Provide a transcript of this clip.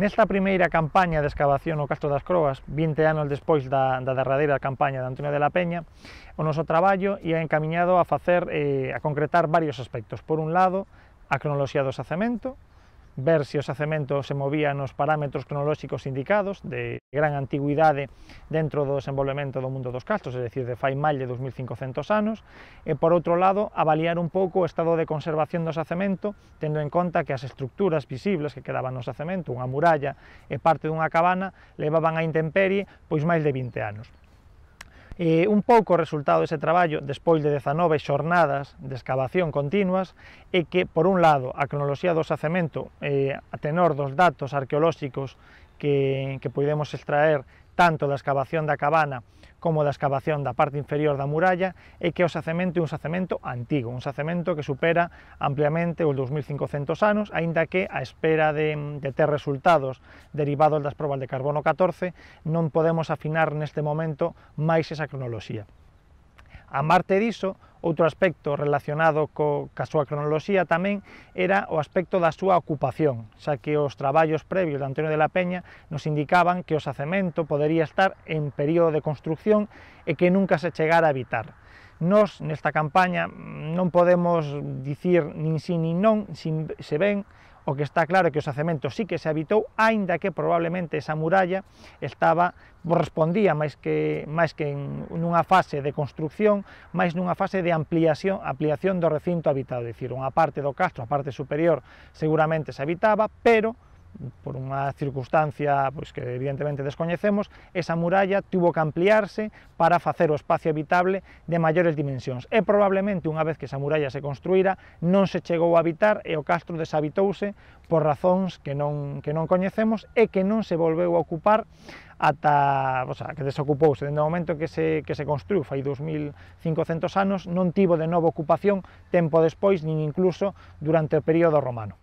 Nesta primeira campaña de excavación no Castro das Croas, 20 anos despois da derradeira campaña de Antonio de la Peña, o noso traballo ia encamiñado a concretar varios aspectos. Por un lado, a cronoloxía do xacemento, ver se o xacemento se movía nos parámetros cronolóxicos indicados de gran antigüidade dentro do desenvolvemento do mundo dos castros, é dicir, de fai máis de 2500 anos, e por outro lado, avaliar un pouco o estado de conservación do xacemento, tendo en conta que as estructuras visibles que quedaban no xacemento, unha muralla e parte dunha cabana, levaban a intemperie pois máis de 20 anos. Un pouco o resultado dese traballo, despois de 19 xornadas de excavación continuas, é que, por un lado, a cronoloxía do xacemento, a tenor dos datos arqueolóxicos que podemos extraer tanto da excavación da cabana como da excavación da parte inferior da muralla, é que o xacemento é un xacemento antigo, un xacemento que supera ampliamente os 2500 anos, aínda que a espera de ter resultados derivados das probas de carbono 14 non podemos afinar neste momento máis esa cronoloxía. A parte diso, outro aspecto relacionado ca súa cronoloxía tamén era o aspecto da súa ocupación, xa que os traballos previos de Antonio de la Peña nos indicaban que o xacemento podería estar en período de construcción e que nunca se chegara a habitar. Nós, nesta campaña, non podemos dicir nin si nin non, se ben, o que está claro é que o xacemento sí que se habitou, aínda que probablemente esa muralla respondía máis que nunha fase de construcción, máis nunha fase de ampliación do recinto habitado, é dicir, unha parte do castro, a parte superior, seguramente se habitaba, pero por unha circunstancia que evidentemente descoñecemos, esa muralla tuvo que ampliarse para facer o espacio habitable de maiores dimensións. E probablemente, unha vez que esa muralla se construíra, non se chegou a habitar e o castro deshabitouse por razóns que non coñecemos e que non se volveu a ocupar ata, que desocupouse. Dende o momento que se construiu, fai 2500 anos, non tivo de novo ocupación tempo despois, nin incluso durante o período romano.